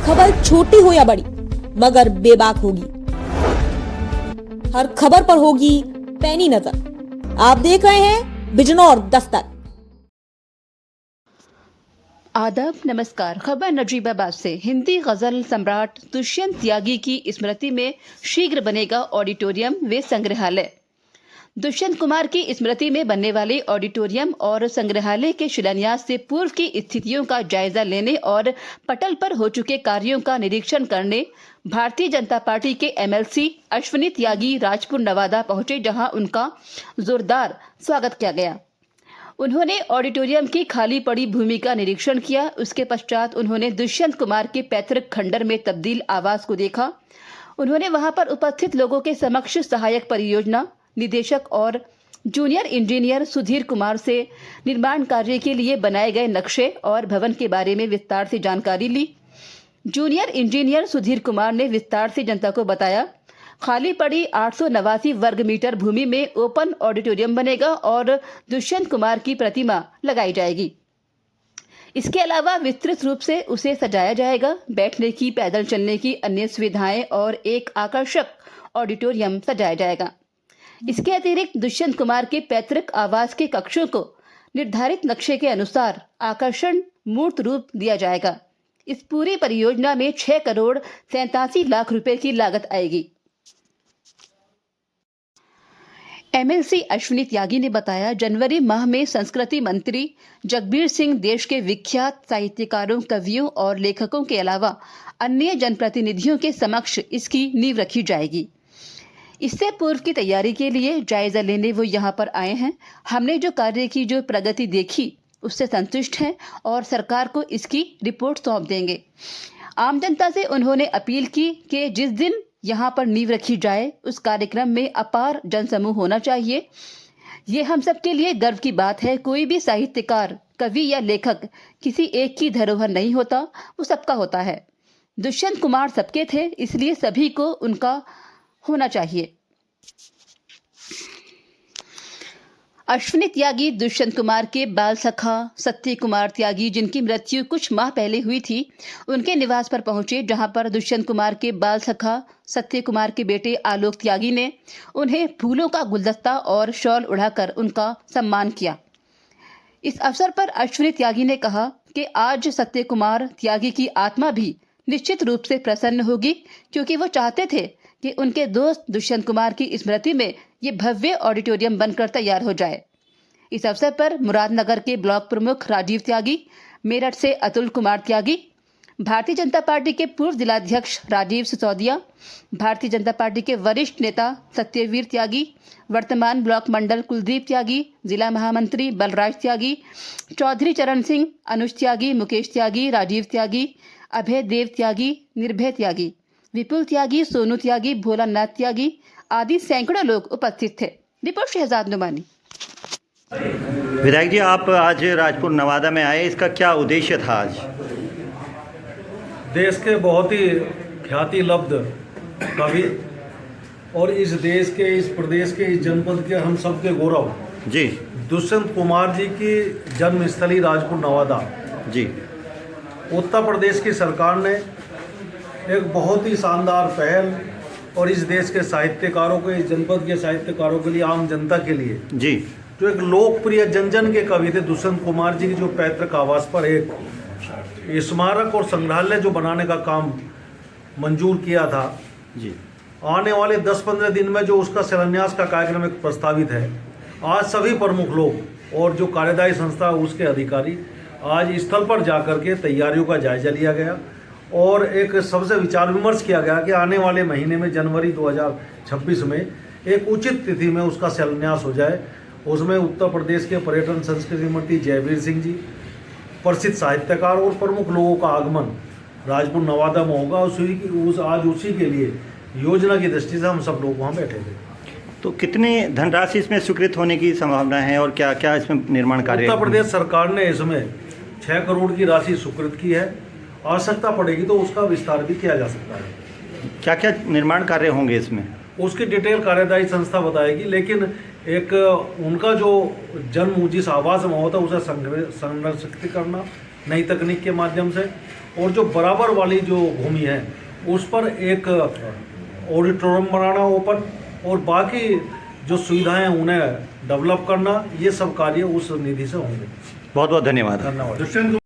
खबर छोटी हो या बड़ी मगर बेबाक होगी। हर खबर पर होगी पैनी नजर। आप देख रहे हैं बिजनौर दस्तक। आदाब, नमस्कार। खबर नजीबाबाद से। हिंदी गजल सम्राट दुष्यंत त्यागी की स्मृति में शीघ्र बनेगा ऑडिटोरियम व संग्रहालय। दुष्यंत कुमार की स्मृति में बनने वाले ऑडिटोरियम और संग्रहालय के शिलान्यास से पूर्व की स्थितियों का जायजा लेने और पटल पर हो चुके कार्यों का निरीक्षण करने भारतीय जनता पार्टी के एमएलसी अश्विनी त्यागी राजपुर नवादा पहुंचे, जहां उनका जोरदार स्वागत किया गया। उन्होंने ऑडिटोरियम की खाली पड़ी भूमि का निरीक्षण किया। उसके पश्चात उन्होंने दुष्यंत कुमार के पैतृक खंडर में तब्दील आवास को देखा। उन्होंने वहां पर उपस्थित लोगों के समक्ष सहायक परियोजना निदेशक और जूनियर इंजीनियर सुधीर कुमार से निर्माण कार्य के लिए बनाए गए नक्शे और भवन के बारे में विस्तार से जानकारी ली। जूनियर इंजीनियर सुधीर कुमार ने विस्तार से जनता को बताया, खाली पड़ी 889 वर्ग मीटर भूमि में ओपन ऑडिटोरियम बनेगा और दुष्यंत कुमार की प्रतिमा लगाई जाएगी। इसके अलावा विस्तृत रूप से उसे सजाया जाएगा। बैठने की, पैदल चलने की अन्य सुविधाएं और एक आकर्षक ऑडिटोरियम सजाया जाएगा। इसके अतिरिक्त दुष्यंत कुमार के पैतृक आवास के कक्षों को निर्धारित नक्शे के अनुसार आकर्षण मूर्त रूप दिया जाएगा। इस पूरी परियोजना में 6 करोड़ 87 लाख रुपए की लागत आएगी। एमएलसी अश्विनी त्यागी ने बताया, जनवरी माह में संस्कृति मंत्री जगबीर सिंह देश के विख्यात साहित्यकारों, कवियों और लेखकों के अलावा अन्य जनप्रतिनिधियों के समक्ष इसकी नींव रखी जाएगी। इससे पूर्व की तैयारी के लिए जायजा लेने वो यहाँ पर आए हैं। हमने जो कार्य की जो प्रगति देखी उससे संतुष्ट हैं और सरकार को इसकी रिपोर्ट सौंप देंगे। आम जनता से उन्होंने अपील की कि जिस दिन यहाँ पर नींव रखी जाए उस कार्यक्रम में अपार जनसमूह होना चाहिए। ये हम सब के लिए गर्व की बात है। कोई भी साहित्यकार, कवि या लेखक किसी एक की धरोहर नहीं होता, वो सबका होता है। दुष्यंत कुमार सबके थे, इसलिए सभी को उनका होना चाहिए। अश्विनी त्यागी दुष्यंत कुमार के बाल सखा सत्य कुमार त्यागी, जिनकी मृत्यु कुछ माह पहले हुई थी, उनके निवास पर पहुंचे, जहां पर दुष्यंत कुमार के बाल सखा सत्य कुमार के बेटे आलोक त्यागी ने उन्हें फूलों का गुलदस्ता और शॉल उड़ाकर उनका सम्मान किया। इस अवसर पर अश्विनी त्यागी ने कहा कि आज सत्य कुमार त्यागी की आत्मा भी निश्चित रूप से प्रसन्न होगी, क्योंकि वो चाहते थे कि उनके दोस्त दुष्यंत कुमार की स्मृति में ये भव्य ऑडिटोरियम बनकर तैयार हो जाए। इस अवसर पर मुरादनगर के ब्लॉक प्रमुख राजीव त्यागी, मेरठ से अतुल कुमार त्यागी, भारतीय जनता पार्टी के पूर्व जिलाध्यक्ष राजीव सिसोदिया, भारतीय जनता पार्टी के वरिष्ठ नेता सत्यवीर त्यागी, वर्तमान ब्लॉक मंडल कुलदीप त्यागी, जिला महामंत्री बलराज त्यागी, चौधरी चरण सिंह, अनुज त्यागी, मुकेश त्यागी, राजीव त्यागी, अभय देव त्यागी, निर्भय त्यागी, विपुल त्यागी, सोनू त्यागी, भोलानाथ त्यागी आदि सैकड़ों लोग उपस्थित थे। रिपोर्ट शहजाद नुमानी। विधायक जी, आप आज राजपुर नवादा में आए, इसका क्या उद्देश्य था? आज देश के बहुत ही ख्याति लब्ध कवि और इस देश के, इस प्रदेश के, इस जनपद के हम सब के गौरव जी दुष्यंत कुमार जी की जन्मस्थली राजपुर नवादा जी, उत्तर प्रदेश की सरकार ने एक बहुत ही शानदार पहल और इस देश के साहित्यकारों को, इस जनपद के साहित्यकारों के लिए, आम जनता के लिए जी, जो एक लोकप्रिय जन के कवि थे दुष्यंत कुमार जी की जो पैतृक आवास पर एक स्मारक और संग्रहालय जो बनाने का काम मंजूर किया था जी, आने वाले 10-15 दिन में जो उसका शिलान्यास का कार्यक्रम एक प्रस्तावित है। आज सभी प्रमुख लोग और जो कार्यदायी संस्था उसके अधिकारी आज स्थल पर जाकर के तैयारियों का जायजा लिया गया और एक सबसे विचार विमर्श किया गया कि आने वाले महीने में जनवरी 2026 में एक उचित तिथि में उसका शिलान्यास हो जाए। उसमें उत्तर प्रदेश के पर्यटन संस्कृति मंत्री जयवीर सिंह जी, प्रसिद्ध साहित्यकार और प्रमुख लोगों का आगमन राजपुर नवादा में होगा। आज उसी के लिए योजना की दृष्टि से हम सब लोग वहाँ बैठे थे। तो कितनी धनराशि इसमें स्वीकृत होने की संभावना है और क्या क्या इसमें निर्माण कार्य? उत्तर प्रदेश सरकार ने इसमें 6 करोड़ की राशि स्वीकृत की है। आवश्यकता पड़ेगी तो उसका विस्तार भी किया जा सकता है। क्या क्या निर्माण कार्य होंगे इसमें? उसकी डिटेल कार्यदायी संस्था बताएगी, लेकिन एक उनका जो जन्म जिस आवास में होता है उसे संरक्षित करना नई तकनीक के माध्यम से, और जो बराबर वाली जो भूमि है उस पर एक ऑडिटोरियम बनाना ओपन, और बाकी जो सुविधाएं उन्हें डेवलप करना, ये सब कार्य उस निधि से होंगे। बहुत बहुत धन्यवाद। धन्यवाद।